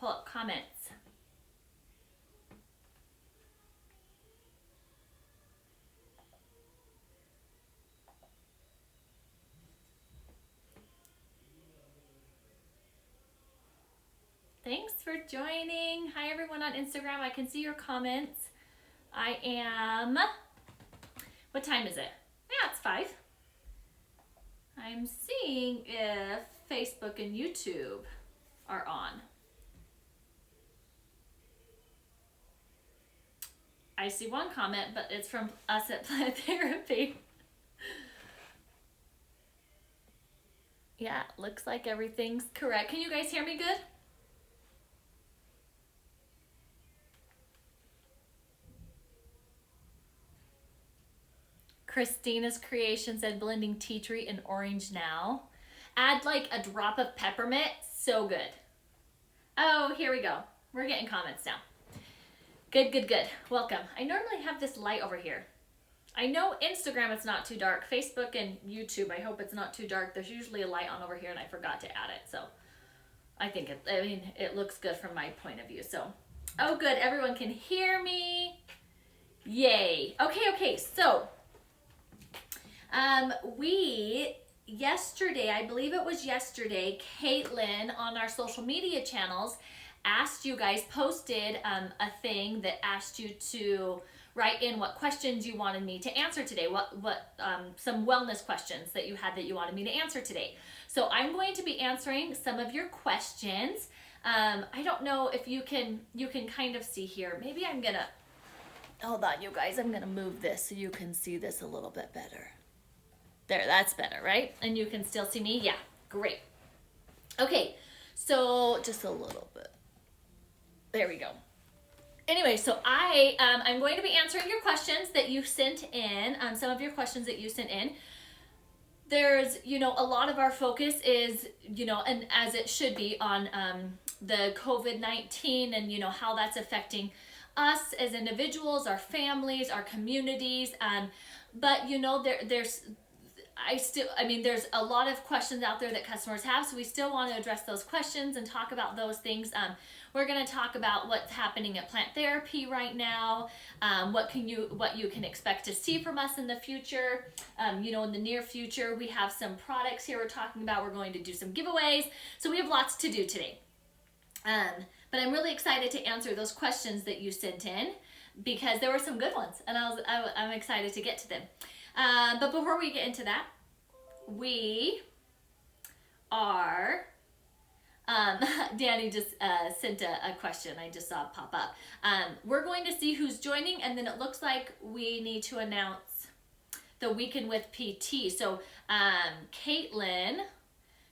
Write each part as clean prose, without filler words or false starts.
pull up comments. Thanks for joining. Hi everyone on Instagram. I can see your comments. I am, what time is it? Yeah, it's 5. I'm seeing if Facebook and YouTube are on. I see one comment, but it's from us at Plant Therapy. Yeah, looks like everything's correct. Can you guys hear me good? Christina's Creation said blending tea tree and orange now. Add like a drop of peppermint. So good. Oh, here we go. We're getting comments now. Good, good, good. Welcome. I normally have this light over here. I know Instagram it's not too dark. Facebook and YouTube, I hope it's not too dark. There's usually a light on over here and I forgot to add it. So I think it looks good from my point of view. So, oh good. Everyone can hear me. Yay. Okay. So, yesterday, I believe it was yesterday, Caitlin on our social media channels asked you guys, posted a thing that asked you to write in what questions you wanted me to answer today, some wellness questions that you had that you wanted me to answer today. So I'm going to be answering some of your questions. I don't know if you can kind of see here. Maybe I'm gonna, hold on you guys, I'm gonna move this so you can see this a little bit better. There, that's better, right? And you can still see me? Yeah, great. Okay, so just a little bit. There we go. Anyway, so I'm going to be answering your questions that you sent in, some of your questions that you sent in. There's, a lot of our focus is, and as it should be, on the COVID-19 and, how that's affecting us as individuals, our families, our communities. But, there's a lot of questions out there that customers have, so we still want to address those questions and talk about those things. We're going to talk about what's happening at Plant Therapy right now, what you can expect to see from us in the future. In the near future, we have some products here we're talking about. We're going to do some giveaways, so we have lots to do today. But I'm really excited to answer those questions that you sent in because there were some good ones, and I'm excited to get to them. But before we get into that, we are, Danny just sent a question I just saw pop up. We're going to see who's joining, and then it looks like we need to announce the Weekend with PT. So, Caitlin,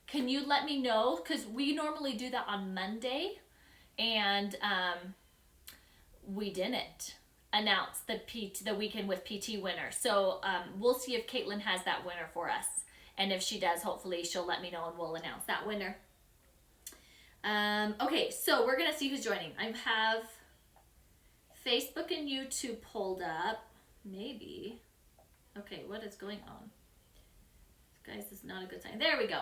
can you let me know? Because we normally do that on Monday, and we didn't announce the Weekend with PT winner. So we'll see if Caitlin has that winner for us. And if she does, hopefully she'll let me know and we'll announce that winner. Okay, so we're going to see who's joining. I have Facebook and YouTube pulled up. Maybe. Okay, what is going on? Guys, this is not a good sign. There we go.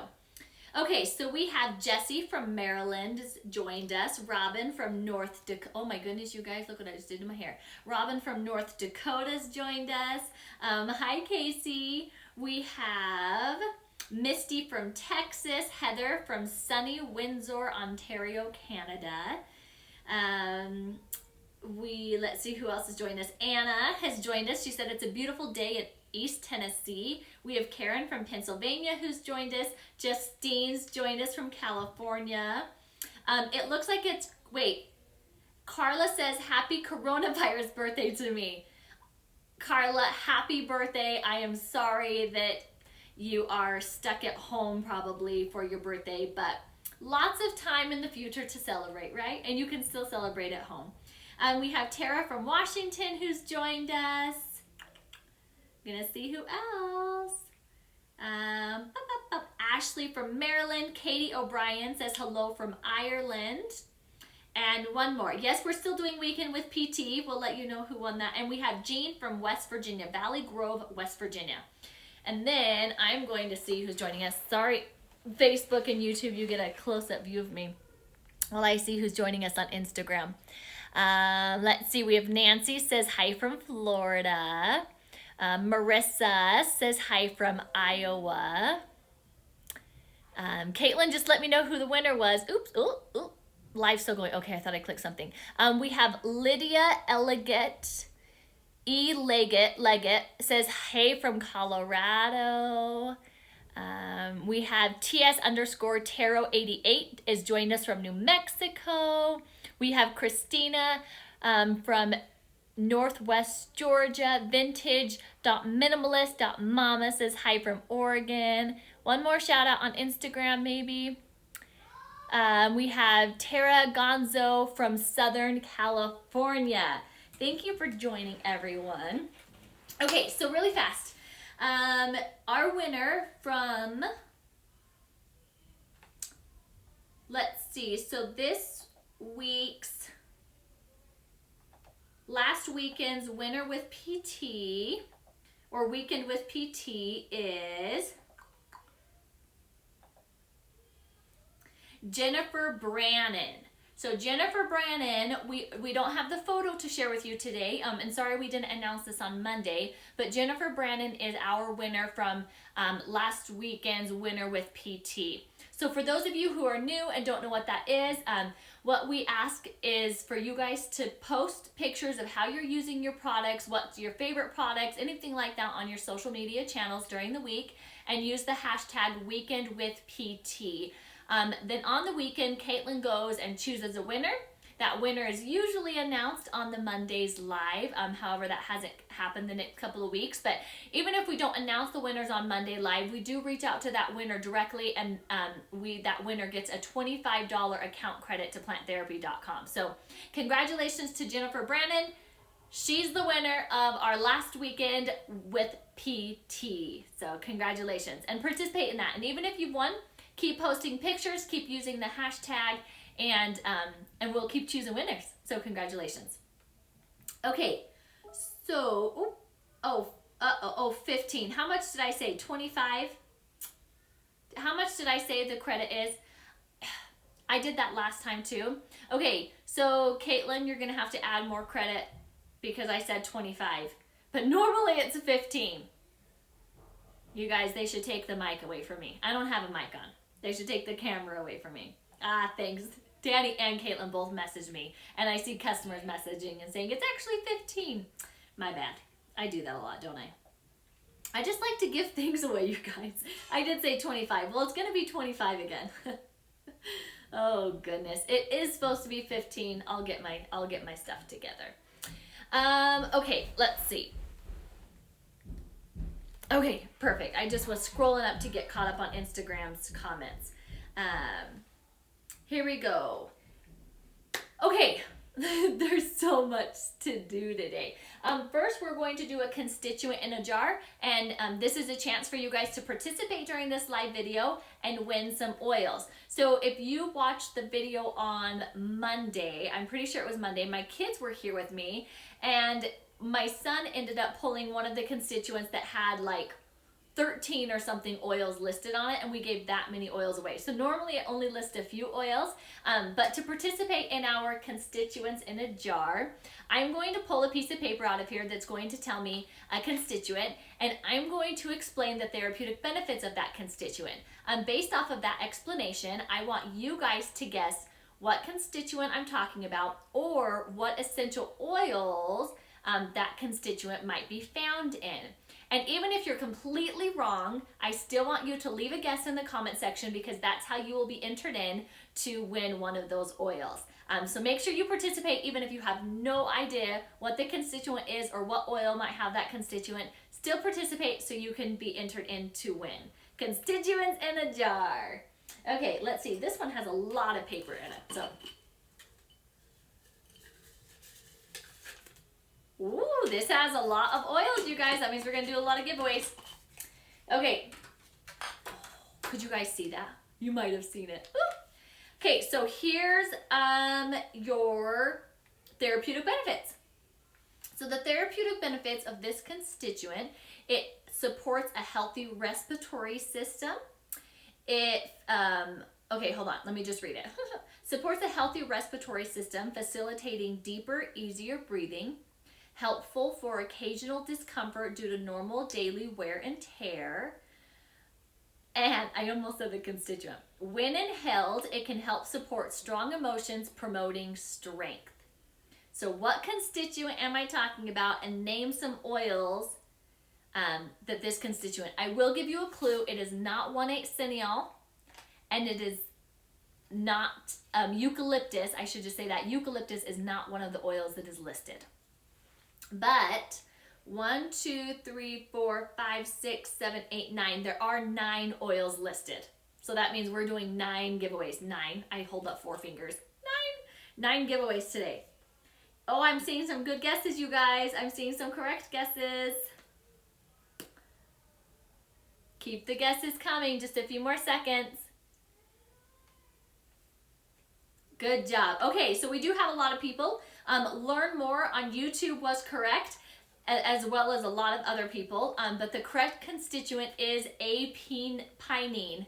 Okay, so we have Jesse from Maryland joined us. Robin from North Dakota. Oh my goodness, you guys, look what I just did to my hair. Robin from North Dakota's joined us. Hi, Casey. We have Misty from Texas. Heather from sunny Windsor, Ontario, Canada. Let's see who else has joined us. Anna has joined us. She said it's a beautiful day in East Tennessee. We have Karen from Pennsylvania who's joined us. Justine's joined us from California. It looks like Carla says happy coronavirus birthday to me. Carla, happy birthday. I am sorry that you are stuck at home probably for your birthday, but lots of time in the future to celebrate, right? And you can still celebrate at home. We have Tara from Washington who's joined us. I'm gonna see who else. Ashley from Maryland. Katie O'Brien says hello from Ireland. And one more. Yes, we're still doing Weekend with PT. We'll let you know who won that. And we have Jean from West Virginia, Valley Grove, West Virginia. And then I'm going to see who's joining us. Sorry, Facebook and YouTube, you get a close-up view of me. Well, I see who's joining us on Instagram. Let's see. We have Nancy says hi from Florida. Marissa says hi from Iowa. Caitlin, just let me know who the winner was. Oops. Ooh. Live's still going. Okay, I thought I clicked something. We have Lydia Elegant. Leggett says hey from Colorado. We have TS_Taro88 is joined us from New Mexico. We have Christina from Northwest Georgia. Vintage.minimalist.mama says hi from Oregon. One more shout out on Instagram maybe. We have Tara Gonzo from Southern California. Thank you for joining, everyone. Okay, so really fast. Our winner from, let's see, so last weekend's winner with PT, or weekend with PT, is Jennifer Brannon. So Jennifer Brannon, we don't have the photo to share with you today, and sorry we didn't announce this on Monday, but Jennifer Brannon is our winner from last weekend's winner with PT. So for those of you who are new and don't know what that is, what we ask is for you guys to post pictures of how you're using your products, what's your favorite products, anything like that on your social media channels during the week, and use the hashtag weekendwithpt. Then on the weekend, Caitlin goes and chooses a winner. That winner is usually announced on the Mondays live. However, that hasn't happened the next couple of weeks. But even if we don't announce the winners on Monday live, we do reach out to that winner directly, and that winner gets a $25 account credit to planttherapy.com. So congratulations to Jennifer Brannon. She's the winner of our last weekend with PT. So congratulations, and participate in that. And even if you've won, keep posting pictures, keep using the hashtag, and we'll keep choosing winners. So congratulations. Okay, so 15. How much did I say? 25? How much did I say the credit is? I did that last time too. Okay, so Caitlin, you're gonna have to add more credit because I said 25, but normally it's 15. You guys, they should take the mic away from me. I don't have a mic on. They should take the camera away from me. Thanks. Danny and Caitlin both messaged me, and I see customers messaging and saying, it's actually 15. My bad. I do that a lot, don't I? I just like to give things away, you guys. I did say 25. Well, it's going to be 25 again. Oh, goodness. It is supposed to be 15. I'll get my stuff together. Okay, let's see. Okay, perfect. I just was scrolling up to get caught up on Instagram's comments. Here we go. Okay, there's so much to do today. First, we're going to do a constituent in a jar, and this is a chance for you guys to participate during this live video and win some oils. So if you watched the video on Monday, I'm pretty sure it was Monday, my kids were here with me, and my son ended up pulling one of the constituents that had like 13 or something oils listed on it, and we gave that many oils away. So normally it only lists a few oils, but to participate in our constituents in a jar, I'm going to pull a piece of paper out of here that's going to tell me a constituent, and I'm going to explain the therapeutic benefits of that constituent. Based off of that explanation, I want you guys to guess what constituent I'm talking about, or what essential oils that constituent might be found in. And even if you're completely wrong, I still want you to leave a guess in the comment section, because that's how you will be entered in to win one of those oils. So make sure you participate even if you have no idea what the constituent is or what oil might have that constituent. Still participate so you can be entered in to win. Constituents in a jar. Okay, let's see. This one has a lot of paper in it. So, ooh, this has a lot of oils, you guys. That means we're going to do a lot of giveaways. Okay. Could you guys see that? You might have seen it. Ooh. Okay, so here's your therapeutic benefits. So the therapeutic benefits of this constituent, it supports a healthy respiratory system. It, okay, hold on. Let me just read it. Supports a healthy respiratory system, facilitating deeper, easier breathing. Helpful for occasional discomfort due to normal daily wear and tear. And I almost said the constituent. When inhaled, it can help support strong emotions, promoting strength. So what constituent am I talking about? And name some oils that this constituent. I will give you a clue. It is not 1,8-cineol, and it is not eucalyptus. I should just say that eucalyptus is not one of the oils that is listed. But 1, 2, 3, 4, 5, 6, 7, 8, 9. There are 9 oils listed. So that means we're doing 9 giveaways. 9. I hold up 4 fingers. 9 giveaways today. Oh, I'm seeing some good guesses, you guys. I'm seeing some correct guesses. Keep the guesses coming. Just a few more seconds. Good job. Okay, so we do have a lot of people. Learn more on YouTube was correct, as well as a lot of other people. But the correct constituent is apinine.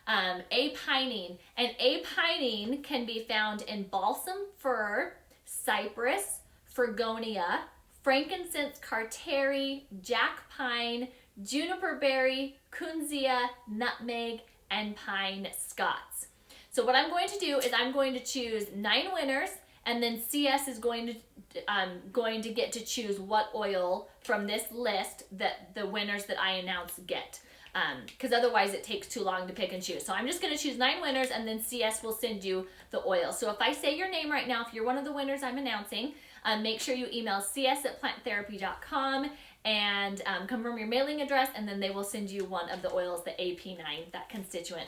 Apinine. And apinine can be found in balsam fir, cypress, fregonia, frankincense carteri, jack pine, juniper berry, kunzea, nutmeg, and pine scots. So what I'm going to do is I'm going to choose 9 winners, and then CS is going to get to choose what oil from this list that the winners that I announce get. Because otherwise it takes too long to pick and choose. So I'm just going to choose 9 winners, and then CS will send you the oil. So if I say your name right now, if you're one of the winners I'm announcing, make sure you email cs@planttherapy.com and confirm your mailing address, and then they will send you one of the oils, the AP9, that constituent.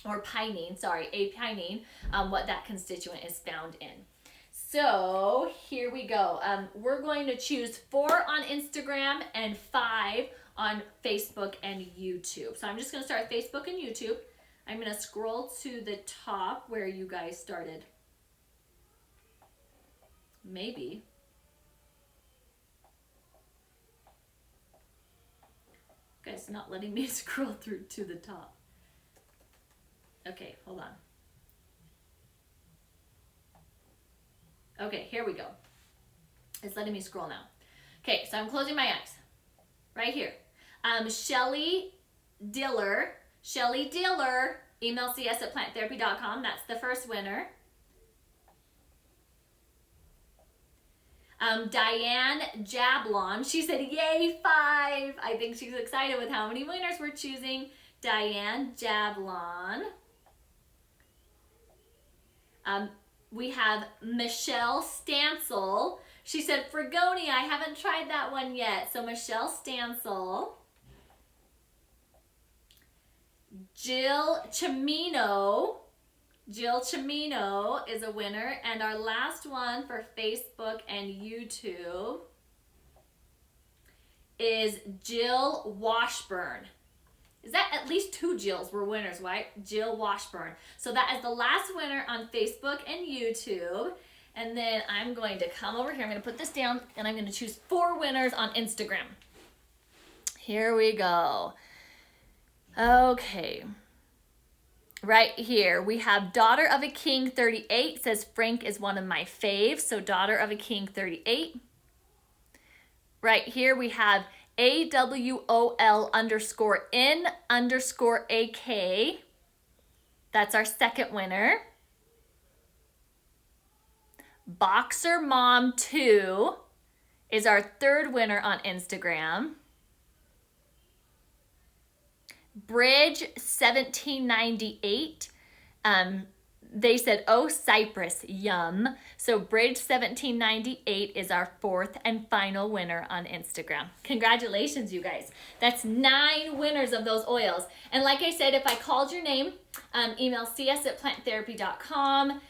Or pinene, sorry, apinine, what that constituent is found in. So here we go. We're going to choose 4 on Instagram and 5 on Facebook and YouTube. So I'm just going to start with Facebook and YouTube. I'm going to scroll to the top where you guys started. Maybe. Guys, not letting me scroll through to the top. Okay, hold on. Okay, here we go. It's letting me scroll now. Okay, so I'm closing my eyes. Right here. Shelly Diller, email cs@planttherapy.com. That's the first winner. Diane Jablon, she said, yay, 5. I think she's excited with how many winners we're choosing. Diane Jablon. We have Michelle Stansel. She said, Fregonia, I haven't tried that one yet. So Michelle Stansel. Jill Chimino is a winner. And our last one for Facebook and YouTube is Jill Washburn. Is that at least 2 Jills were winners, right? Jill Washburn. So that is the last winner on Facebook and YouTube. And then I'm going to come over here. I'm going to put this down, and I'm going to choose 4 winners on Instagram. Here we go. Okay. Right here, we have Daughter of a King 38. Says Frank is one of my faves. So Daughter of a King 38. Right here, we have AWOL_N_AK. That's our second winner. Boxer Mom 2 is our third winner on Instagram. Bridge 1798. They said, oh, Cypress, yum. So Bridge 1798 is our 4th and final winner on Instagram. Congratulations, you guys. That's 9 winners of those oils. And like I said, if I called your name, email cs@planttherapy.com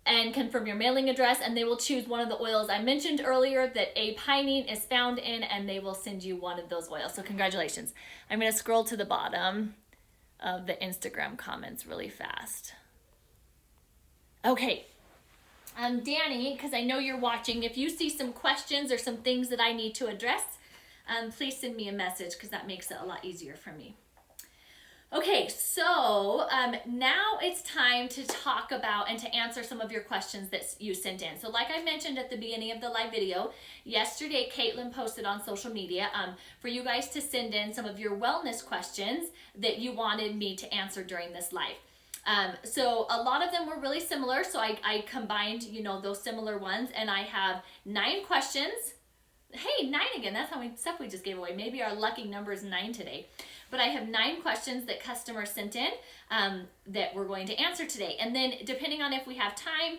and confirm your mailing address, and they will choose one of the oils I mentioned earlier that apinine is found in, and they will send you one of those oils. So congratulations. I'm going to scroll to the bottom of the Instagram comments really fast. Okay, Danny, because I know you're watching, if you see some questions or some things that I need to address, please send me a message, because that makes it a lot easier for me. Okay, so now it's time to talk about and to answer some of your questions that you sent in. So like I mentioned at the beginning of the live video, yesterday Caitlin posted on social media for you guys to send in some of your wellness questions that you wanted me to answer during this live. So a lot of them were really similar, so I combined, you know, those similar ones, and I have 9 questions. Hey, 9 again, that's how many stuff we just gave away. Maybe our lucky number is 9 today. But I have 9 questions that customers sent in that we're going to answer today. And then depending on if we have time,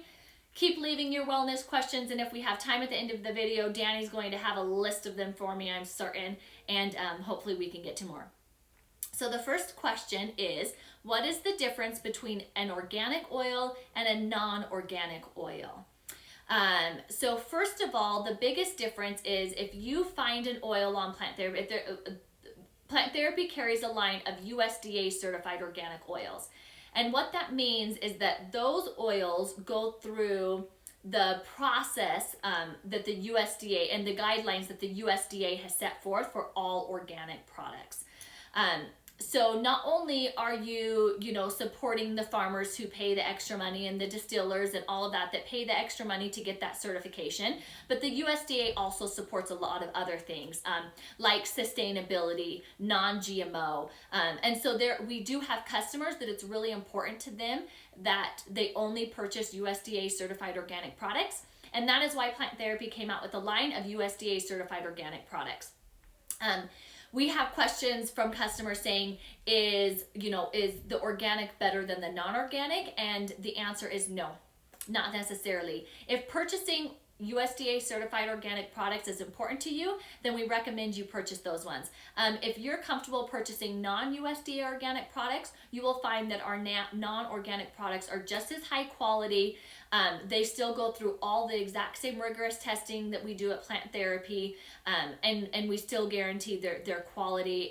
keep leaving your wellness questions. And if we have time at the end of the video, Danny's going to have a list of them for me, I'm certain. And hopefully we can get to more. So the first question is, what is the difference between an organic oil and a non-organic oil? So first of all, the biggest difference is if you find an oil on Plant Therapy, Plant Therapy carries a line of USDA certified organic oils. And what that means is that those oils go through the process that the USDA and the guidelines that the USDA has set forth for all organic products. So not only are you, supporting the farmers who pay the extra money and the distillers and all of that pay the extra money to get that certification, but the USDA also supports a lot of other things like sustainability, non-GMO. And so we do have customers that it's really important to them that they only purchase USDA certified organic products. And that is why Plant Therapy came out with a line of USDA certified organic products. We have questions from customers saying, is the organic better than the non-organic? And the answer is no, not necessarily. If purchasing USDA certified organic products is important to you, then we recommend you purchase those ones. If you're comfortable purchasing non-USDA organic products, you will find that our non-organic products are just as high quality. They still go through all the exact same rigorous testing that we do at Plant Therapy, and we still guarantee their quality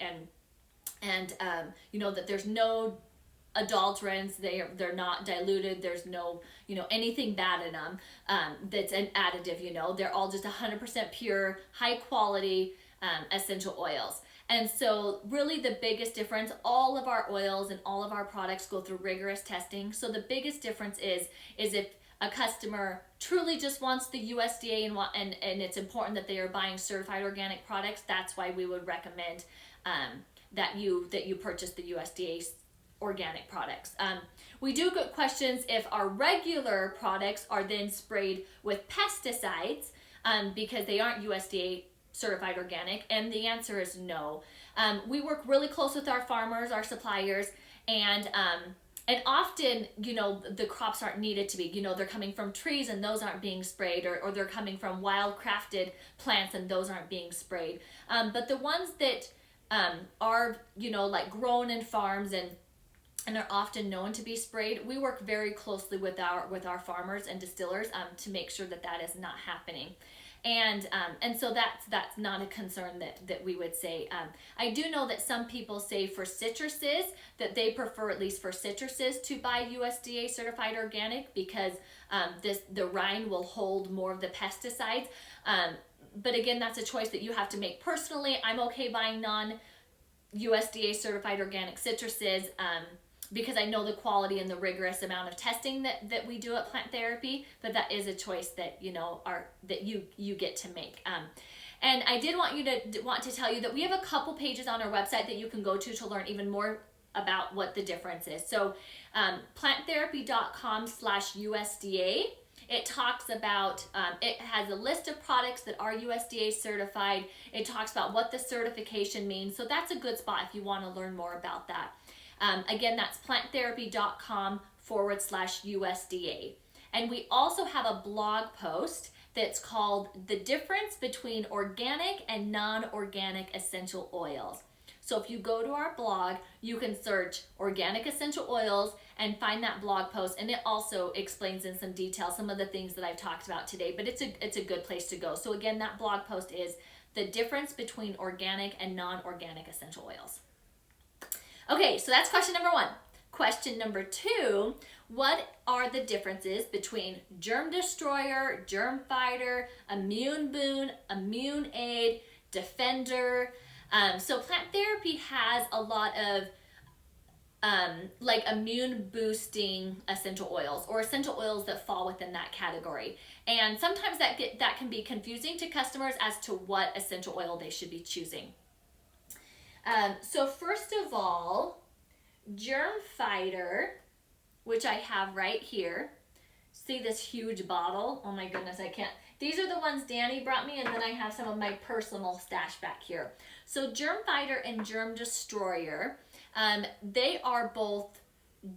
and that there's no adulterants, they're not diluted, there's no anything bad in them that's an additive. They're all just 100% pure, high quality essential oils. And so really the biggest difference, all of our oils and all of our products go through rigorous testing. So the biggest difference is if a customer truly just wants the USDA and it's important that they are buying certified organic products, that's why we would recommend that you purchase the USDA organic products. We do get questions if our regular products are then sprayed with pesticides because they aren't USDA certified organic, and the answer is no. We work really close with our farmers, our suppliers, and often, the crops aren't needed to be, they're coming from trees and those aren't being sprayed, or they're coming from wild crafted plants and those aren't being sprayed. But the ones that are, like grown in farms and are often known to be sprayed, we work very closely with our farmers and distillers to make sure that is not happening. And so that's not a concern that we would say. I do know that some people say for citruses that they prefer, at least for citruses, to buy USDA certified organic because the rind will hold more of the pesticides. But again, that's a choice that you have to make personally. I'm okay buying non-USDA certified organic citruses because I know the quality and the rigorous amount of testing that we do at Plant Therapy, but that is a choice that that you get to make. And I did want to tell you that we have a couple pages on our website that you can go to learn even more about what the difference is. So planttherapy.com/USDA, it talks about, it has a list of products that are USDA certified. It talks about what the certification means. So that's a good spot if you want to learn more about that. Again, that's planttherapy.com/USDA. And we also have a blog post that's called The Difference Between Organic and Non-Organic Essential Oils. So if you go to our blog, you can search organic essential oils and find that blog post, and it also explains in some detail some of the things that I've talked about today, but it's a good place to go. So again, that blog post is The Difference Between Organic and Non-Organic Essential Oils. Okay, so that's question number 1. Question number 2, what are the differences between germ destroyer, germ fighter, immune boon, immune aid, defender? So Plant Therapy has a lot of like immune boosting essential oils or essential oils that fall within that category. And sometimes that can be confusing to customers as to what essential oil they should be choosing. So first of all, Germ Fighter, which I have right here. See this huge bottle? Oh my goodness, I can't. These are the ones Danny brought me, and then I have some of my personal stash back here. So Germ Fighter and Germ Destroyer, they are both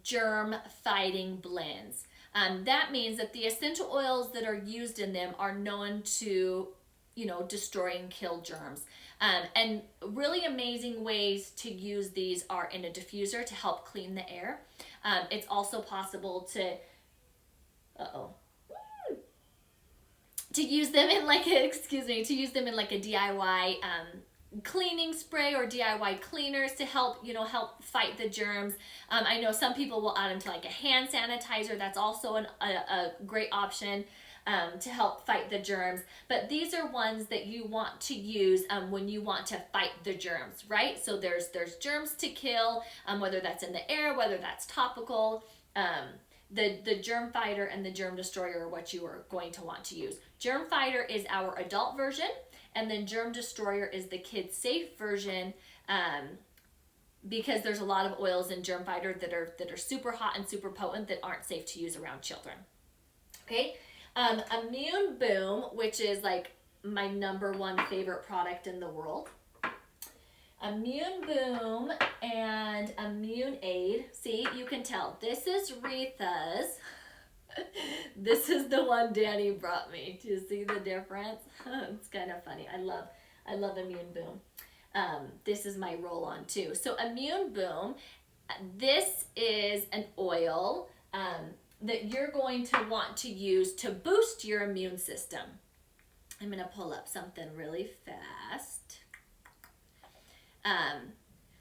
germ fighting blends. That means that the essential oils that are used in them are known to, destroy and kill germs. And really amazing ways to use these are in a diffuser to help clean the air. It's also possible to, to use them in like a DIY cleaning spray or DIY cleaners to help fight the germs. I know some people will add them to like a hand sanitizer. That's also a great option to help fight the germs. But these are ones that you want to use when you want to fight the germs, right? So there's germs to kill, whether that's in the air, whether that's topical. The Germ Fighter and the Germ Destroyer are what you are going to want to use. Germ Fighter is our adult version, and then Germ Destroyer is the kid safe version, because there's a lot of oils in Germ Fighter that are super hot and super potent that aren't safe to use around children. Okay, Immune Boom, which is like my #1 favorite product in the world. Immune Boom and Immune Aid. See, you can tell. This is Retha's. This is the one Danny brought me. Do you see the difference? It's kind of funny. I love Immune Boom. This is my roll-on too. So Immune Boom, this is an oil that you're going to want to use to boost your immune system. I'm going to pull up something really fast.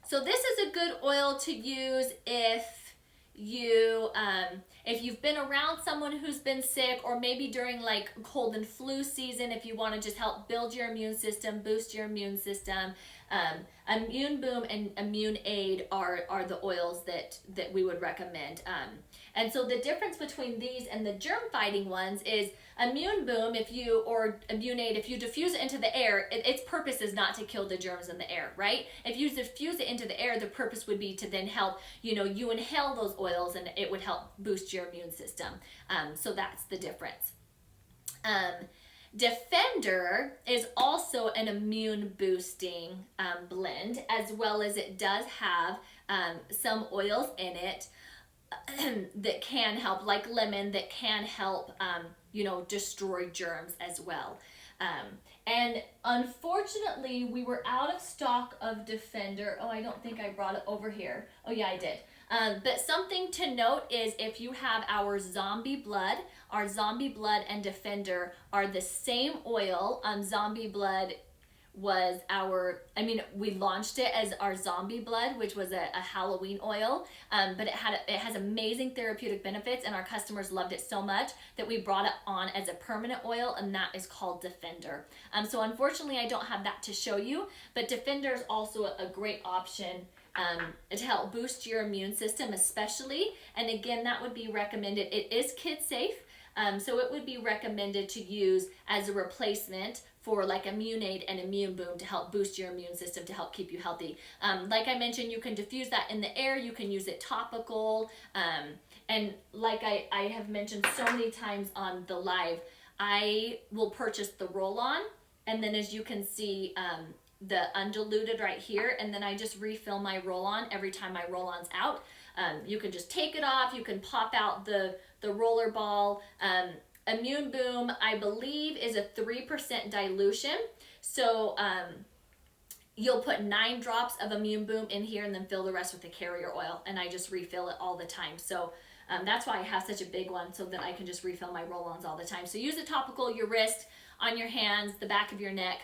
So this is a good oil to use if you've been around someone who's been sick, or maybe during like cold and flu season, if you want to just help build your immune system, boost your immune system. Immune Boom and Immune Aid are the oils that we would recommend. And so the difference between these and the germ fighting ones is Immune Boom, or Immune Aid, if you diffuse it into the air, its purpose is not to kill the germs in the air, right? If you diffuse it into the air, the purpose would be to then help, you inhale those oils and it would help boost your immune system. So that's the difference. Defender is also an immune boosting blend, as well as it does have some oils in it that can help, like lemon, that can help destroy germs as well. And unfortunately, we were out of stock of Defender. Oh, I don't think I brought it over here. Oh yeah, I did. But something to note is if you have our Zombie Blood and Defender are the same oil. Zombie Blood was we launched it as our Zombie Blood, which was a Halloween oil, but it has amazing therapeutic benefits, and our customers loved it so much that we brought it on as a permanent oil, and that is called Defender. So unfortunately, I don't have that to show you, but Defender is also a great option to help boost your immune system especially, and again, that would be recommended. It is kid safe, so it would be recommended to use as a replacement for like Immune Aid and Immune Boom to help boost your immune system, to help keep you healthy. Like I mentioned, you can diffuse that in the air, you can use it topical, and like I have mentioned so many times on the live, I will purchase the roll-on, and then as you can see, the undiluted right here, and then I just refill my roll-on every time my roll-on's out. You can just take it off, you can pop out the roller ball. Immune Boom, I believe, is a 3% dilution. So you'll put 9 drops of Immune Boom in here and then fill the rest with the carrier oil. And I just refill it all the time. So that's why I have such a big one, so that I can just refill my roll-ons all the time. So use it topical, your wrist, on your hands, the back of your neck,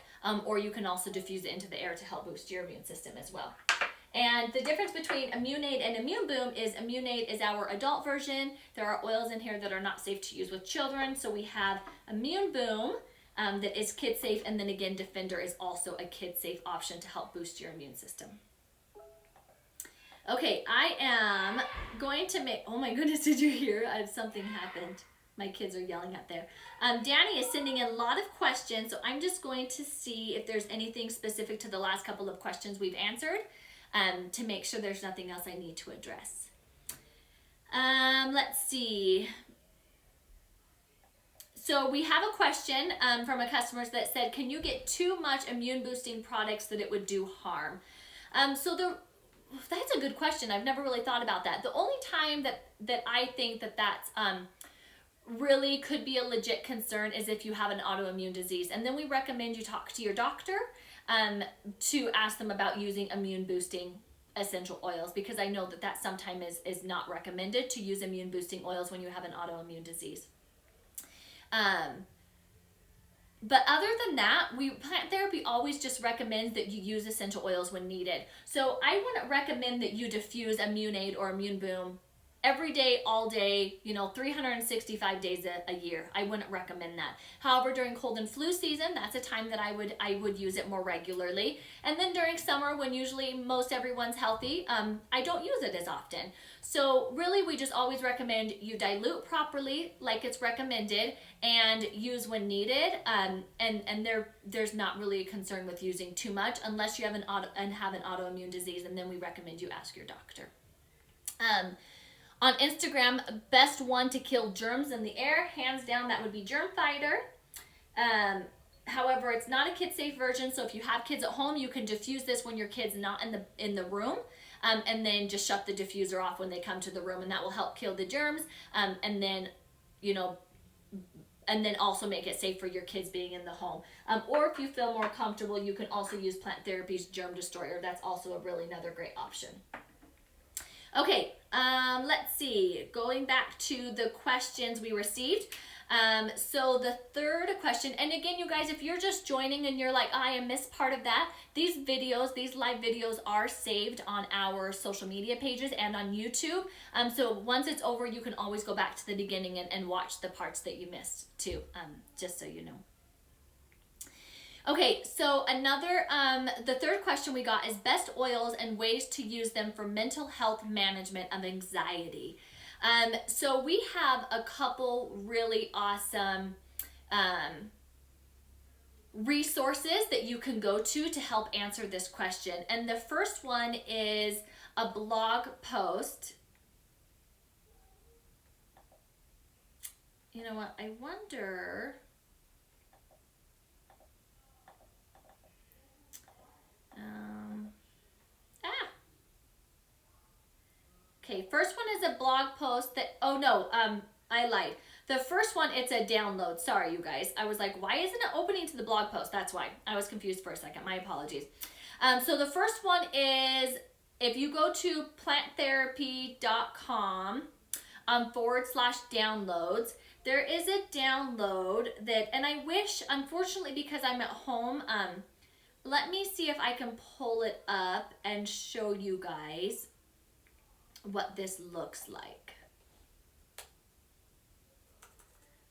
or you can also diffuse it into the air to help boost your immune system as well. And the difference between Immune Aid and Immune Boom is Immune Aid is our adult version. There are oils in here that are not safe to use with children. So we have Immune Boom that is kid safe. And then again, Defender is also a kid safe option to help boost your immune system. Okay, I am going to make, oh my goodness, did you hear? Something happened. My kids are yelling out there. Danny is sending in a lot of questions, so I'm just going to see if there's anything specific to the last couple of questions we've answered to make sure there's nothing else I need to address. Let's see. So we have a question from a customer that said, can you get too much immune boosting products that it would do harm? That's a good question. I've never really thought about that. The only time that I think that's really could be a legit concern is if you have an autoimmune disease. And then we recommend you talk to your doctor to ask them about using immune boosting essential oils, because I know that sometimes is not recommended to use immune boosting oils when you have an autoimmune disease. But other than that, plant therapy always just recommends that you use essential oils when needed. So I wouldn't recommend that you diffuse Immune Aid or Immune Boom every day, all day, 365 days a year. I wouldn't recommend that. However, during cold and flu season, that's a time that I would use it more regularly. And then during summer, when usually most everyone's healthy, I don't use it as often. So really, we just always recommend you dilute properly, like it's recommended, and use when needed. And there's not really a concern with using too much unless you have an autoimmune disease, and then we recommend you ask your doctor. On Instagram, best one to kill germs in the air, hands down, that would be Germ Fighter. However, it's not a kid-safe version, so if you have kids at home, you can diffuse this when your kid's not in the room, and then just shut the diffuser off when they come to the room, and that will help kill the germs, and then also make it safe for your kids being in the home. Or if you feel more comfortable, you can also use Plant Therapy's Germ Destroyer. That's also another great option. Okay, let's see. Going back to the questions we received. So the third question, and again, you guys, if you're just joining and you're like, I missed part of that, these live videos are saved on our social media pages and on YouTube. So once it's over, you can always go back to the beginning and watch the parts that you missed too, just so you know. Okay, so the third question we got is best oils and ways to use them for mental health management of anxiety. So we have a couple really awesome resources that you can go to help answer this question. And the first one is a blog post. You know what, I wonder... Okay, first one is a blog post that, I lied. The first one, it's a download. Sorry, you guys. I was like, why isn't it opening to the blog post? That's why. I was confused for a second. My apologies. So the first one is, if you go to planttherapy.com /downloads, there is a download that, and I wish, unfortunately, because I'm at home, let me see if I can pull it up and show you guys what this looks like.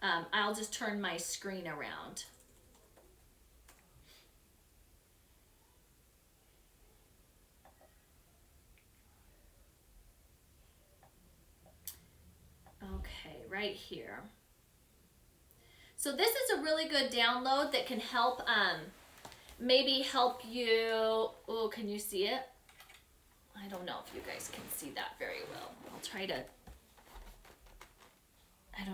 I'll just turn my screen around. Okay, right here. So this is a really good download that can help, maybe help you, oh, can you see it? I don't know if you guys can see that very well. I'll try to, I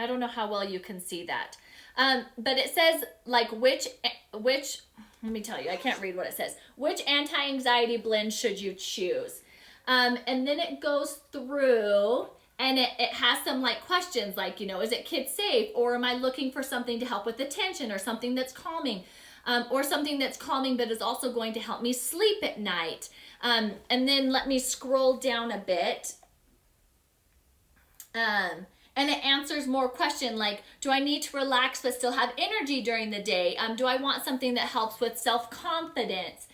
don't know how well you can see that. But it says like which, let me tell you, I can't read what it says. Which anti-anxiety blend should you choose? And then it goes through and it has some like questions like, is it kid safe? Or am I looking for something to help with the tension or something that's calming? Or something that's calming but is also going to help me sleep at night. And then let me scroll down a bit. And it answers more questions like, do I need to relax but still have energy during the day? Do I want something that helps with self-confidence?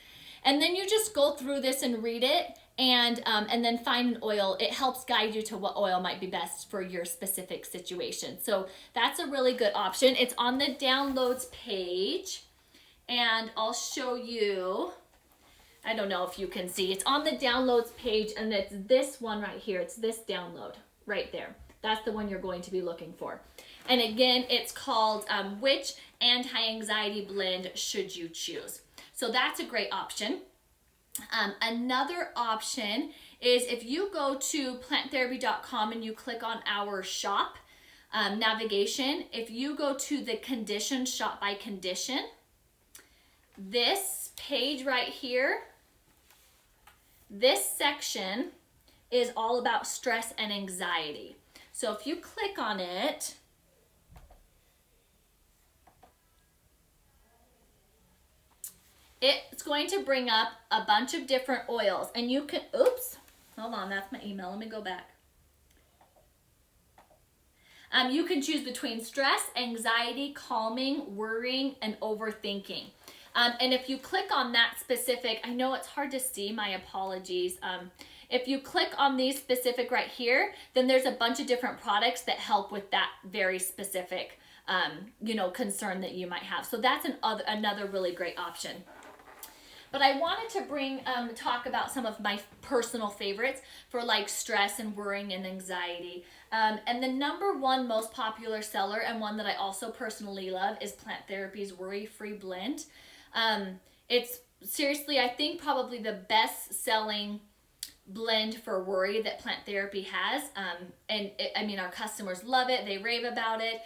And then you just go through this and read it and then find an oil. It helps guide you to what oil might be best for your specific situation. So that's a really good option. It's on the downloads page. And I'll show you I don't know if you can see. It's on the downloads page, and it's this one right here. It's this download right there. That's the one you're going to be looking for. And again, it's called Which Anti-Anxiety Blend Should You Choose? So that's a great option. Another option is if you go to planttherapy.com and you click on our shop navigation, if you go to the condition, shop by condition, this page right here, this section is all about stress and anxiety. So if you click on it, it's going to bring up a bunch of different oils, and you can, oops, hold on, that's my email. Let me go back. You can choose between stress, anxiety, calming, worrying, and overthinking. And if you click on that specific, I know it's hard to see, my apologies. If you click on these specific right here, then there's a bunch of different products that help with that very specific, concern that you might have. So that's another really great option. But I wanted to talk about some of my personal favorites for like stress and worrying and anxiety. And the number one most popular seller, and one that I also personally love, is Plant Therapy's Worry Free Blend. It's seriously, I think, probably the best selling blend for worry that Plant Therapy has. Our customers love it. They rave about it.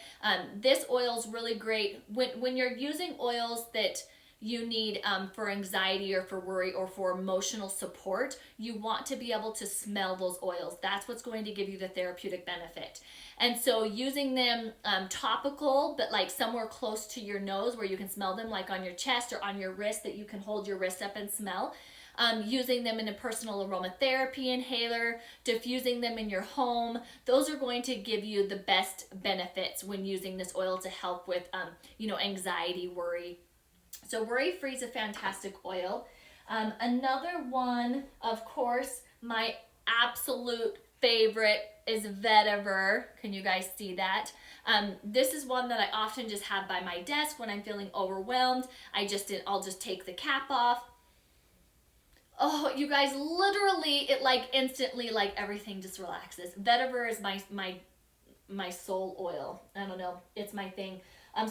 This oil is really great when you're using oils that you need for anxiety or for worry or for emotional support. You want to be able to smell those oils. That's what's going to give you the therapeutic benefit. And so using them topical, but like somewhere close to your nose where you can smell them, like on your chest or on your wrist, that you can hold your wrist up and smell. Using them in a personal aromatherapy inhaler, diffusing them in your home. Those are going to give you the best benefits when using this oil to help with, anxiety, worry. So Worry Free is a fantastic oil. Another one, of course, my absolute favorite is Vetiver. Can you guys see that? This is one that I often just have by my desk when I'm feeling overwhelmed. I'll just take the cap off. Oh, you guys, literally, it like instantly, like everything just relaxes. Vetiver is my soul oil. I don't know, it's my thing.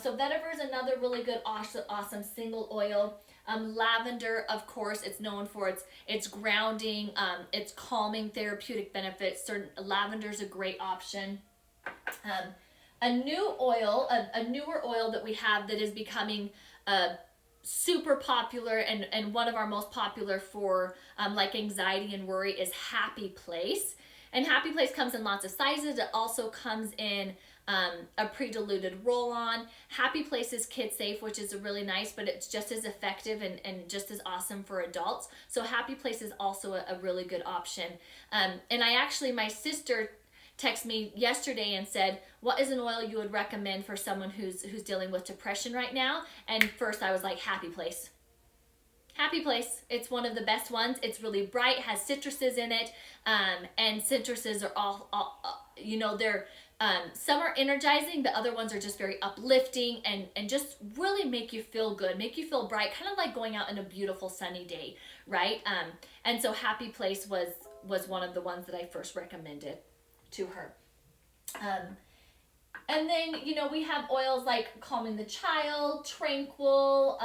So Vetiver is another really good, awesome single oil. Lavender, of course, it's known for its grounding, its calming therapeutic benefits. Lavender is a great option. A newer oil that we have that is becoming super popular and one of our most popular for like anxiety and worry is Happy Place. And Happy Place comes in lots of sizes. It also comes in a pre-diluted roll-on. Happy Place is kid safe, which is really nice, but it's just as effective and just as awesome for adults. So Happy Place is also a really good option. And my sister texted me yesterday and said, what is an oil you would recommend for someone who's dealing with depression right now? And first I was like, Happy Place. Happy Place, it's one of the best ones. It's really bright, has citruses in it, and citruses are all they're some are energizing, but other ones are just very uplifting and just really make you feel good, make you feel bright, kind of like going out in a beautiful sunny day, right? And so Happy Place was one of the ones that I first recommended to her. And then, we have oils like Calming the Child, Tranquil.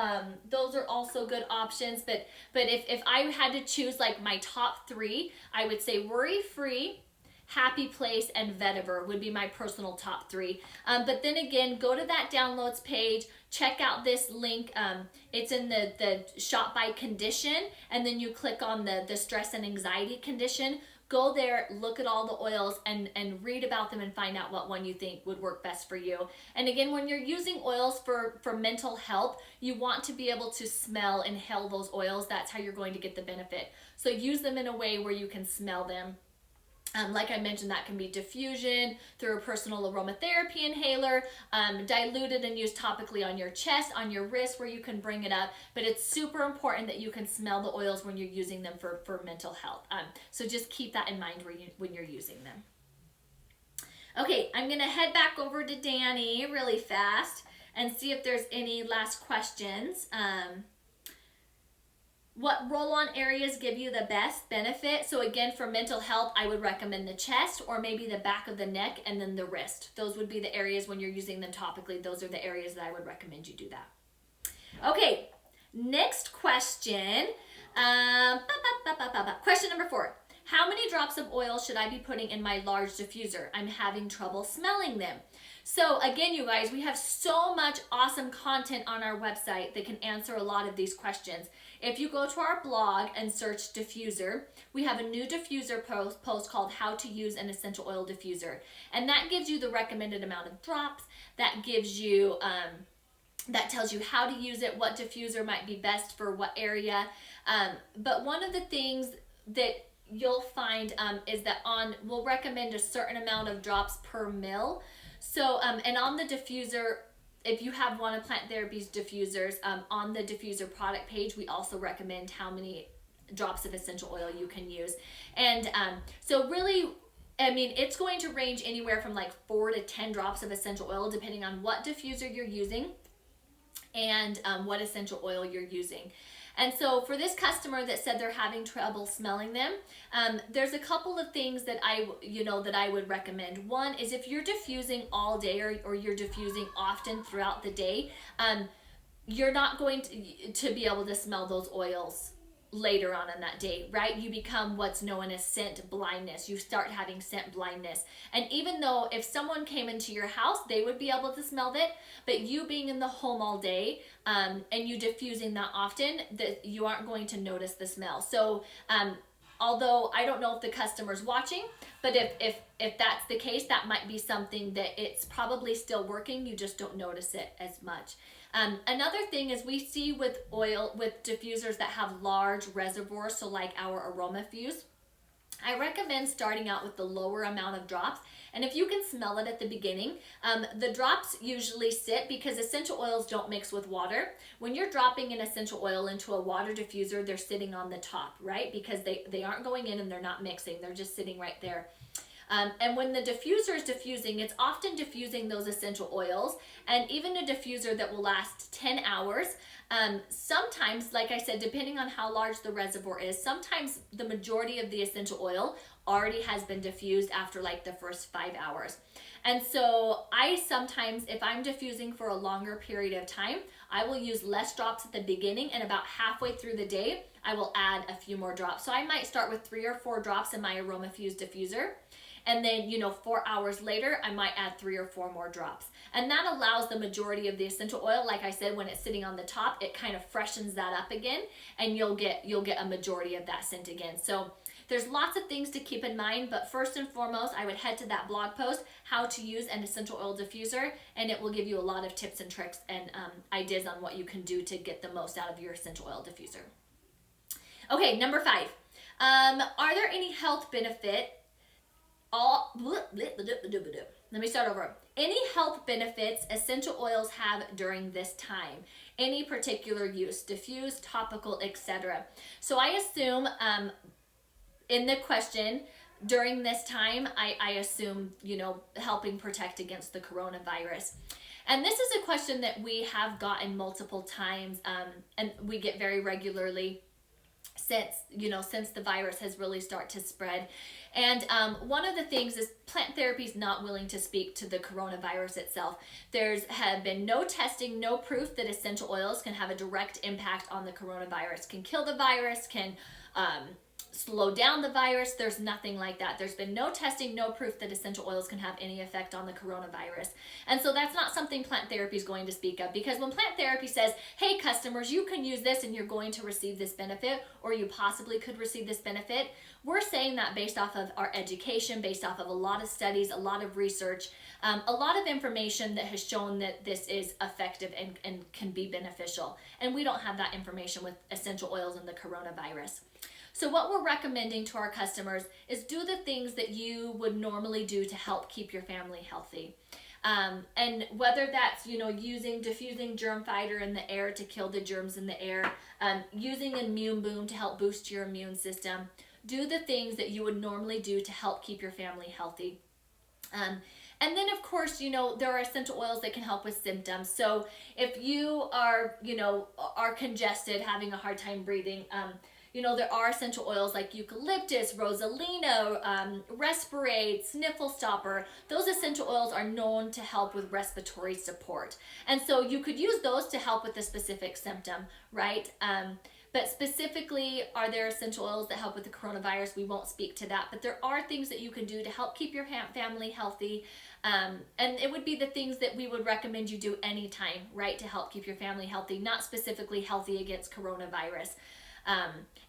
Those are also good options. But if I had to choose like my top three, I would say Worry Free, Happy Place, and Vetiver would be my personal top three. But then again, go to that downloads page, check out this link. It's in the shop by condition, and then you click on the stress and anxiety condition. Go there, look at all the oils, and read about them and find out what one you think would work best for you. And again, when you're using oils for mental health, you want to be able to smell, inhale those oils. That's how you're going to get the benefit. So use them in a way where you can smell them. Like I mentioned, that can be diffusion through a personal aromatherapy inhaler, diluted and used topically on your chest, on your wrist where you can bring it up. But it's super important that you can smell the oils when you're using them for mental health. So just keep that in mind when you're using them. Okay, I'm going to head back over to Danny really fast and see if there's any last questions. What roll-on areas give you the best benefit? So again, for mental health, I would recommend the chest or maybe the back of the neck and then the wrist. Those would be the areas when you're using them topically. Those are the areas that I would recommend you do that. Okay, next question. Question number 4. How many drops of oil should I be putting in my large diffuser? I'm having trouble smelling them. So again, you guys, we have so much awesome content on our website that can answer a lot of these questions. If you go to our blog and search diffuser, we have a new diffuser post called How to Use an Essential Oil Diffuser. And that gives you the recommended amount of drops. That gives you, that tells you how to use it, what diffuser might be best for what area. But one of the things that you'll find is that we'll recommend a certain amount of drops per mil. So, and on the diffuser, if you have one of Plant Therapy's diffusers, on the diffuser product page, we also recommend how many drops of essential oil you can use. And so really, I mean, it's going to range anywhere from like 4 to 10 drops of essential oil, depending on what diffuser you're using and what essential oil you're using. And so for this customer that said they're having trouble smelling them, there's a couple of things that I would recommend. One is if you're diffusing all day or you're diffusing often throughout the day, you're not going to be able to smell those oils later on in that day, right? You become what's known as scent blindness. You start having scent blindness. And even though if someone came into your house, they would be able to smell it, but you being in the home all day and you diffusing that often, that you aren't going to notice the smell. So although I don't know if the customer's watching, but if that's the case, that might be something that it's probably still working, you just don't notice it as much. Another thing is we see with diffusers that have large reservoirs, so like our AromaFuse, I recommend starting out with the lower amount of drops. And if you can smell it at the beginning, the drops usually sit because essential oils don't mix with water. When you're dropping an essential oil into a water diffuser, they're sitting on the top, right? Because they aren't going in and they're not mixing. They're just sitting right there. And when the diffuser is diffusing, it's often diffusing those essential oils, and even a diffuser that will last 10 hours. Sometimes, like I said, depending on how large the reservoir is, sometimes the majority of the essential oil already has been diffused after like the first 5 hours. And so I sometimes, if I'm diffusing for a longer period of time, I will use less drops at the beginning, and about halfway through the day, I will add a few more drops. So I might start with 3 or 4 drops in my AromaFuse diffuser. And then, 4 hours later, I might add 3 or 4 more drops. And that allows the majority of the essential oil, like I said, when it's sitting on the top, it kind of freshens that up again, and you'll get a majority of that scent again. So there's lots of things to keep in mind, but first and foremost, I would head to that blog post, How to Use an Essential Oil Diffuser, and it will give you a lot of tips and tricks and ideas on what you can do to get the most out of your essential oil diffuser. Okay, number 5. Are there any health benefits? Let me start over. Any health benefits essential oils have during this time? Any particular use, diffuse, topical, etc. So I assume in the question, during this time, I assume, helping protect against the coronavirus. And this is a question that we have gotten multiple times, and we get very regularly since the virus has really started to spread. And one of the things is Plant Therapy is not willing to speak to the coronavirus itself. There's have been no testing, no proof that essential oils can have a direct impact on the coronavirus, can kill the virus, can slow down the virus. There's nothing like that. There's been no testing, no proof that essential oils can have any effect on the coronavirus. And so that's not something Plant Therapy is going to speak of, because when Plant Therapy says, hey customers, you can use this and you're going to receive this benefit, or you possibly could receive this benefit, we're saying that based off of our education, based off of a lot of studies, a lot of research, a lot of information that has shown that this is effective and can be beneficial. And we don't have that information with essential oils and the coronavirus. So what we're recommending to our customers is do the things that you would normally do to help keep your family healthy. And whether that's, diffusing germ fighter in the air to kill the germs in the air, using Immune Boom to help boost your immune system, do the things that you would normally do to help keep your family healthy. And then of course, you know, there are essential oils that can help with symptoms. So if you are, you know, are congested, having a hard time breathing, you know, there are essential oils like eucalyptus, rosalina, respirate, sniffle stopper. Those essential oils are known to help with respiratory support. And so you could use those to help with a specific symptom, right? But specifically, are there essential oils that help with the coronavirus? We won't speak to that, but there are things that you can do to help keep your family healthy. And it would be the things that we would recommend you do anytime, right, to help keep your family healthy, not specifically healthy against coronavirus.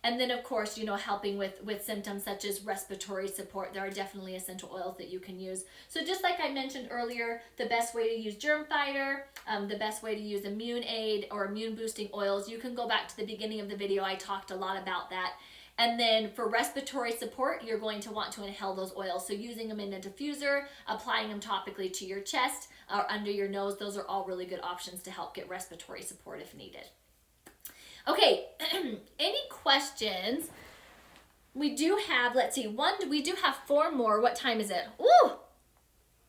And then of course, you know, helping with symptoms such as respiratory support, there are definitely essential oils that you can use. So just like I mentioned earlier, the best way to use germ fighter, the best way to use immune aid or immune boosting oils, you can go back to the beginning of the video. I talked a lot about that. And then for respiratory support, you're going to want to inhale those oils. So using them in a diffuser, applying them topically to your chest or under your nose, those are all really good options to help get respiratory support if needed. Okay, any questions? We do have, let's see, we do have 4 more. What time is it? Ooh,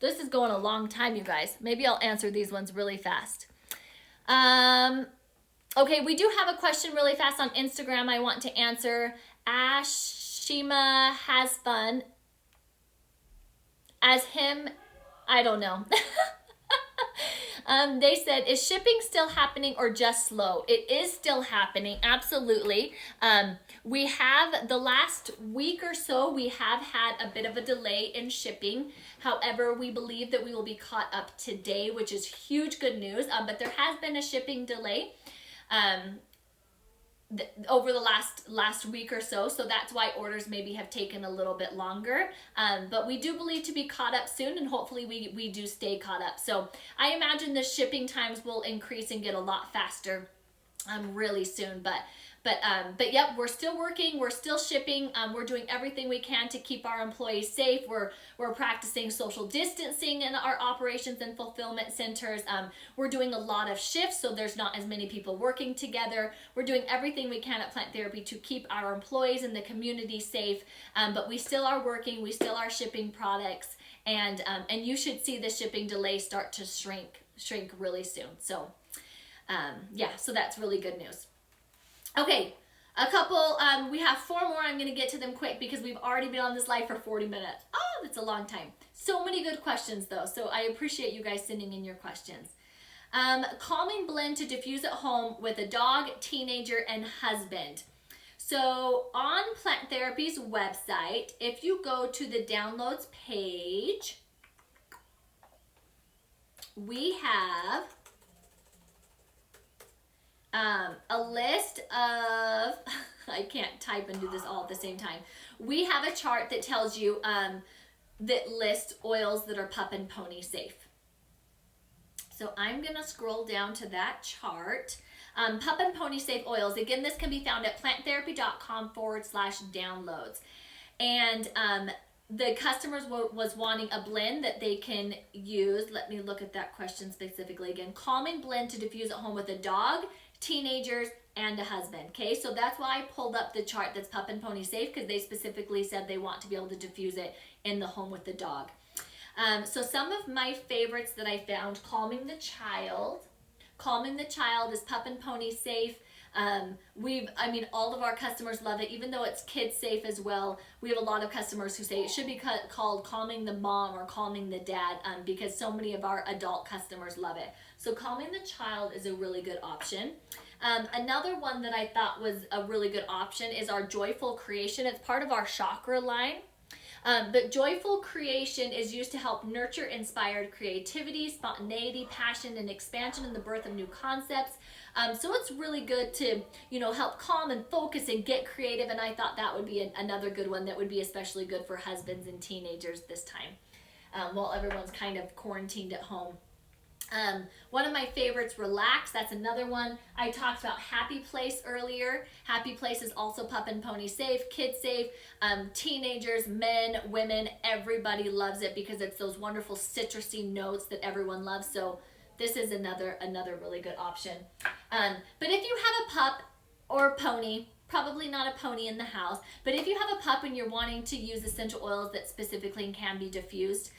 this is going a long time, you guys. Maybe I'll answer these ones really fast. Okay, we do have a question really fast on Instagram I want to answer. Ashima has fun. As him, I don't know. They said, is shipping still happening or just slow? It is still happening, absolutely. We have, the last week or so, we have had a bit of a delay in shipping. However, we believe that we will be caught up today, which is huge good news. But there has been a shipping delay over the last week or so, so that's why orders maybe have taken a little bit longer, but we do believe to be caught up soon, and hopefully we do stay caught up. So I imagine the shipping times will increase and get a lot faster really soon, but yep, we're still working, we're still shipping, we're doing everything we can to keep our employees safe. We're practicing social distancing in our operations and fulfillment centers. We're doing a lot of shifts, so there's not as many people working together. We're doing everything we can at Plant Therapy to keep our employees and the community safe, but we still are working, we still are shipping products, and you should see the shipping delay start to shrink really soon. So yeah, so that's really good news. Okay, a couple, we have 4 more. I'm going to get to them quick because we've already been on this live for 40 minutes. Oh, that's a long time. So many good questions though, so I appreciate you guys sending in your questions. Calming blend to diffuse at home with a dog, teenager, and husband. So on Plant Therapy's website, if you go to the downloads page, we have a list of, I can't type and do this all at the same time. We have a chart that tells you, that lists oils that are pup and pony safe. So I'm going to scroll down to that chart. Pup and pony safe oils. Again, this can be found at planttherapy.com/downloads. And the customers was wanting a blend that they can use. Let me look at that question specifically again. Calming blend to diffuse at home with a dog, teenagers, and a husband. Okay, so that's why I pulled up the chart that's pup and pony safe, because they specifically said they want to be able to diffuse it in the home with the dog. So some of my favorites that I found: Calming the Child. Calming the Child is pup and pony safe. All of our customers love it, even though it's kid safe as well. We have a lot of customers who say it should be called Calming the Mom or Calming the Dad, because so many of our adult customers love it. So Calming the Child is a really good option. Another one that I thought was a really good option is our Joyful Creation. It's part of our chakra line. But Joyful Creation is used to help nurture inspired creativity, spontaneity, passion, and expansion in the birth of new concepts. So it's really good to, help calm and focus and get creative. And I thought that would be another good one that would be especially good for husbands and teenagers this time, while everyone's kind of quarantined at home. One of my favorites, Relax. That's another one. I talked about Happy Place earlier. Happy Place is also pup and pony safe, kid safe, teenagers, men, women, everybody loves it because it's those wonderful citrusy notes that everyone loves. So this is another really good option. But if you have a pup or a pony, probably not a pony in the house, but if you have a pup and you're wanting to use essential oils that specifically can be diffused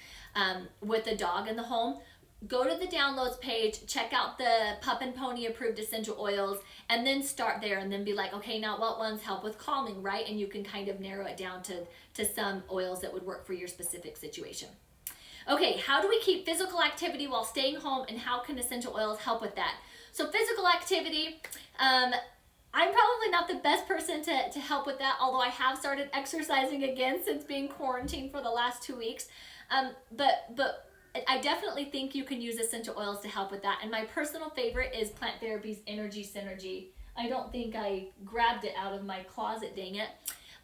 with a dog in the home, go to the downloads page, check out the pup and pony approved essential oils, and then start there and then be like, okay, now what ones help with calming, right? And you can kind of narrow it down to some oils that would work for your specific situation. Okay, how do we keep physical activity while staying home, and how can essential oils help with that? So physical activity, I'm probably not the best person to help with that, although I have started exercising again since being quarantined for the last 2 weeks. But I definitely think you can use essential oils to help with that. And my personal favorite is Plant Therapy's Energy Synergy. I don't think I grabbed it out of my closet, dang it.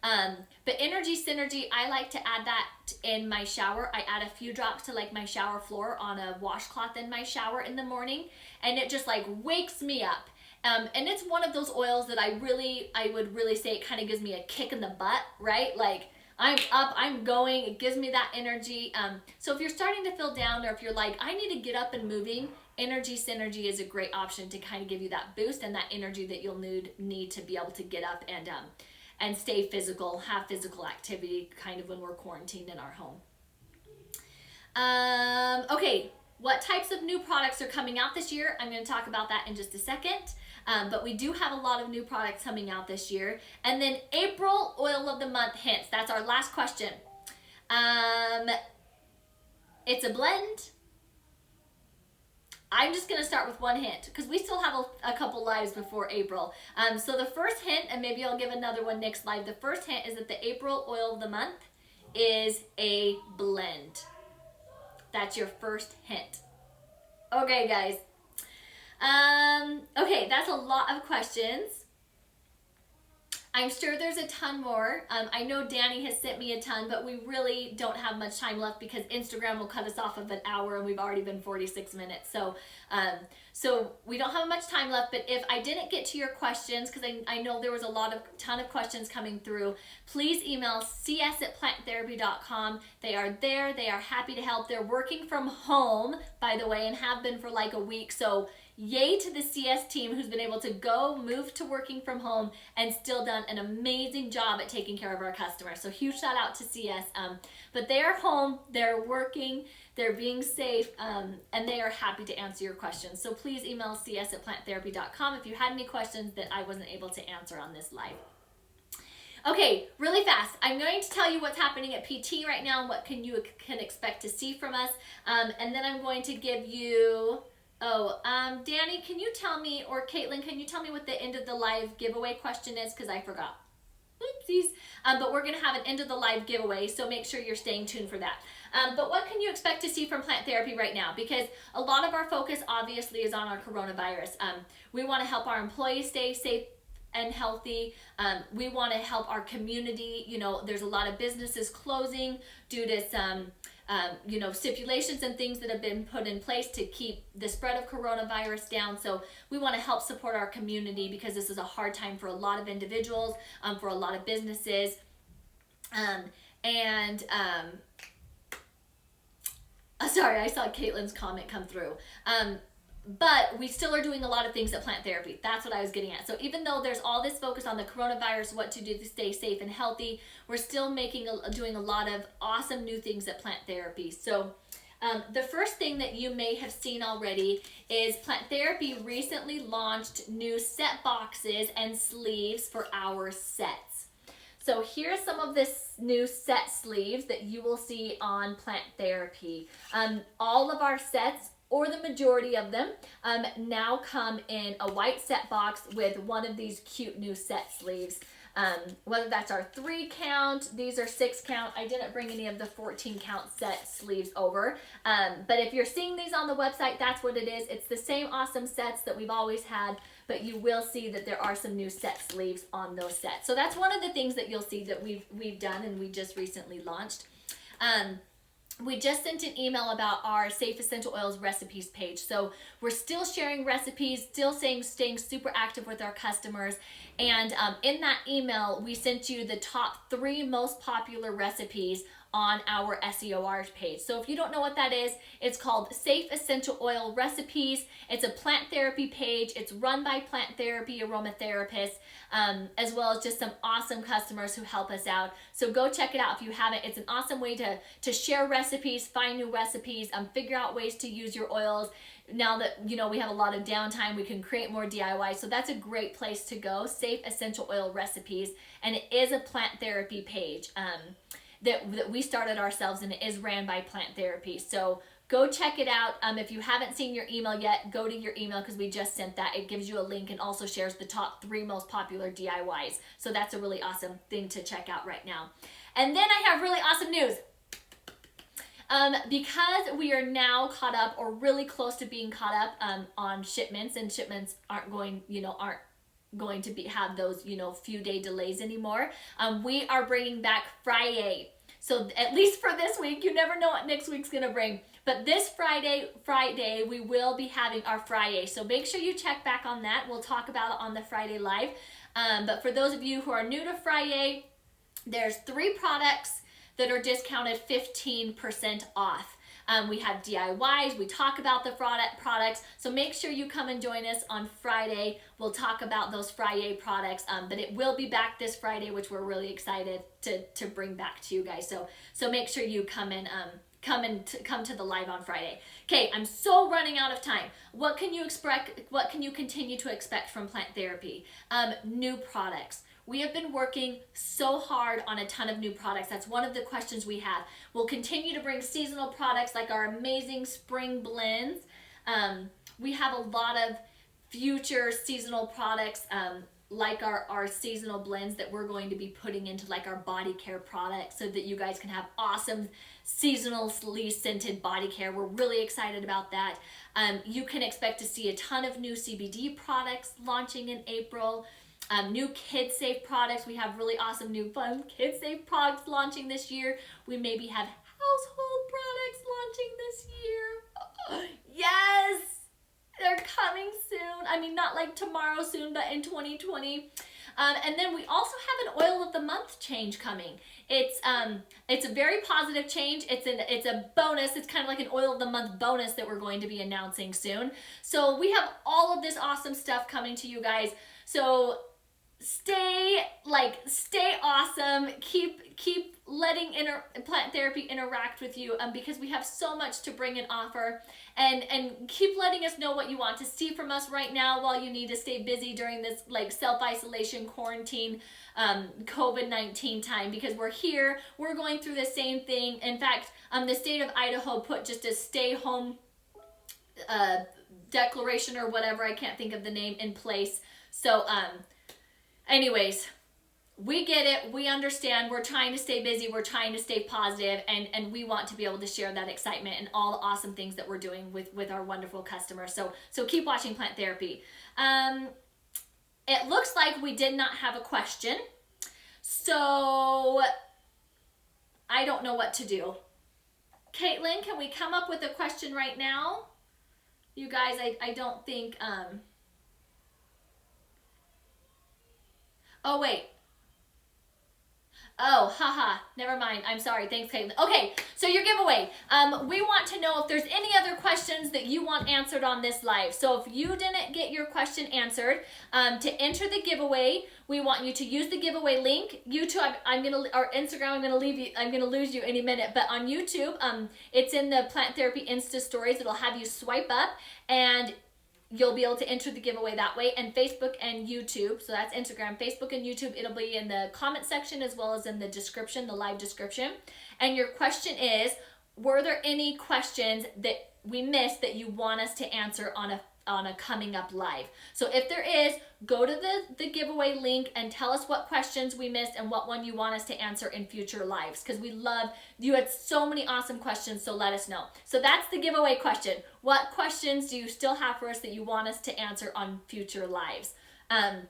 But Energy Synergy, I like to add that in my shower. I add a few drops to like my shower floor on a washcloth in my shower in the morning, and it just like wakes me up. And it's one of those oils that I would really say it kind of gives me a kick in the butt, right? Like, I'm up, I'm going, it gives me that energy. So if you're starting to feel down, or if you're like, I need to get up and moving, Energy Synergy is a great option to kind of give you that boost and that energy that you'll need to be able to get up and stay physical, have physical activity kind of when we're quarantined in our home. Okay, what types of new products are coming out this year? I'm going to talk about that in just a second. But we do have a lot of new products coming out this year. And then April Oil of the Month hints. That's our last question. It's a blend. I'm just going to start with one hint because we still have a couple lives before April. So the first hint, and maybe I'll give another one next live. The first hint is that the April Oil of the Month is a blend. That's your first hint. Okay, guys. Okay, that's a lot of questions. I'm sure there's a ton more. I know Danny has sent me a ton, but we really don't have much time left because Instagram will cut us off of an hour and we've already been 46 minutes. So we don't have much time left, but if I didn't get to your questions, because I know there was a ton of questions coming through, please email cs@planttherapy.com. They are there. They are happy to help. They're working from home, by the way, and have been for like a week. So yay to the CS team who's been able to move to working from home and still done an amazing job at taking care of our customers. So huge shout out to CS. But they are home, they're working, they're being safe, and they are happy to answer your questions. So please email cs@planttherapy.com if you had any questions that I wasn't able to answer on this live. Okay, really fast. I'm going to tell you what's happening at PT right now and what you can expect to see from us. And then I'm going to give you... Danny, can you tell me, or Caitlin, can you tell me what the end of the live giveaway question is? Because I forgot. Oopsies. But we're going to have an end of the live giveaway, so make sure you're staying tuned for that. But what can you expect to see from Plant Therapy right now? Because a lot of our focus obviously is on our coronavirus. We want to help our employees stay safe and healthy. We want to help our community. You know, there's a lot of businesses closing due to some stipulations and things that have been put in place to keep the spread of coronavirus down. So we want to help support our community because this is a hard time for a lot of individuals, for a lot of businesses. Sorry, I saw Caitlin's comment come through. But we still are doing a lot of things at Plant Therapy. That's what I was getting at. So even though there's all this focus on the coronavirus, what to do to stay safe and healthy, we're still doing a lot of awesome new things at Plant Therapy. So the first thing that you may have seen already is Plant Therapy recently launched new set boxes and sleeves for our sets. So here's some of this new set sleeves that you will see on Plant Therapy. All of our sets, or the majority of them, now come in a white set box with one of these cute new set sleeves. Whether that's our 3 count, these are 6 count. I didn't bring any of the 14 count set sleeves over. But if you're seeing these on the website, that's what it is. It's the same awesome sets that we've always had, but you will see that there are some new set sleeves on those sets. So that's one of the things that you'll see that we've done and we just recently launched. We just sent an email about our Safe Essential Oils recipes page. So we're still sharing recipes, still staying super active with our customers. And in that email, we sent you the top 3 most popular recipes on our SEOR page. So if you don't know what that is, it's called Safe Essential Oil Recipes. It's a plant therapy page. It's run by plant therapy aromatherapists, as well as just some awesome customers who help us out. So go check it out if you haven't. It's an awesome way to share recipes, find new recipes, figure out ways to use your oils. Now that, you know, we have a lot of downtime, we can create more DIY. So that's a great place to go, Safe Essential Oil Recipes. And it is a plant therapy page that we started ourselves, and it is ran by plant therapy. So go check it out. If you haven't seen your email yet, go to your email because we just sent that. It gives you a link and also shares the top 3 most popular DIYs. So that's a really awesome thing to check out right now. And then I have really awesome news. Because we are now caught up, or really close to being caught up on shipments, and shipments aren't going to have those, few day delays anymore. We are bringing back Friday. So at least for this week, you never know what next week's gonna bring. But this Friday, we will be having our Friday. So make sure you check back on that. We'll talk about it on the Friday Live. But for those of you who are new to Friday, there's 3 products that are discounted 15% off. We have DIYs, we talk about the products, so make sure you come and join us on Friday. We'll talk about those Friday products, but it will be back this Friday, which we're really excited to bring back to you guys. So make sure you come to the live on Friday. Okay, I'm so running out of time. What can you expect? What can you continue to expect from plant therapy? New products. We have been working so hard on a ton of new products. That's one of the questions we have. We'll continue to bring seasonal products like our amazing spring blends. We have a lot of future seasonal products like our seasonal blends that we're going to be putting into like our body care products so that you guys can have awesome seasonally scented body care. We're really excited about that. You can expect to see a ton of new CBD products launching in April. New kid-safe products. We have really awesome new fun kid-safe products launching this year. We maybe have household products launching this year. Yes! They're coming soon. I mean, not like tomorrow soon, but in 2020. And then we also have an Oil of the Month change coming. It's a very positive change. It's a bonus. It's kind of like an Oil of the Month bonus that we're going to be announcing soon. So we have all of this awesome stuff coming to you guys. So stay awesome. Keep letting plant therapy interact with you because we have so much to bring and offer, and keep letting us know what you want to see from us right now while you need to stay busy during this like self-isolation, quarantine, COVID-19 time, because we're here, we're going through the same thing. In fact, the state of Idaho put just a stay home declaration or whatever, I can't think of the name, in place. So anyways, we get it. We understand. We're trying to stay busy. We're trying to stay positive, and we want to be able to share that excitement and all the awesome things that we're doing with our wonderful customers. So keep watching Plant Therapy. It looks like we did not have a question, so I don't know what to do. Caitlin, can we come up with a question right now? You guys, I don't think... Oh, wait. Oh, haha, never mind. I'm sorry. Thanks, Caitlin. Okay, so your giveaway. We want to know if there's any other questions that you want answered on this live. So if you didn't get your question answered, to enter the giveaway, we want you to use the giveaway link. YouTube, or Instagram, I'm gonna lose you any minute. But on YouTube, it's in the Plant Therapy Insta Stories. It'll have you swipe up, and you'll be able to enter the giveaway that way. And Facebook and YouTube, so that's Instagram, Facebook and YouTube, it'll be in the comment section as well as in the description, the live description. And your question is, were there any questions that we missed that you want us to answer on a coming up live? So if there is, go to the giveaway link and tell us what questions we missed and what one you want us to answer in future lives, because we love, you had so many awesome questions, so let us know. So that's the giveaway question. What questions do you still have for us that you want us to answer on future lives? And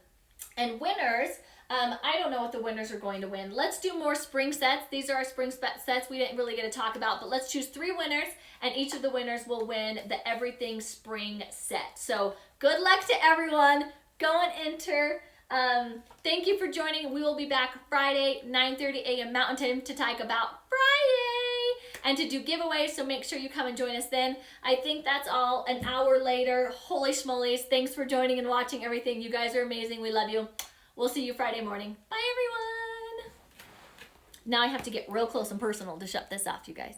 winners, I don't know what the winners are going to win. Let's do more spring sets. These are our spring sets we didn't really get to talk about, but let's choose 3 winners, and each of the winners will win the Everything Spring set. So good luck to everyone. Go and enter. Thank you for joining. We will be back Friday, 9:30 a.m. Mountain Time to talk about Friday and to do giveaways, so make sure you come and join us then. I think that's all. An hour later. Holy schmolies. Thanks for joining and watching everything. You guys are amazing. We love you. We'll see you Friday morning. Bye, everyone. Now I have to get real close and personal to shut this off, you guys.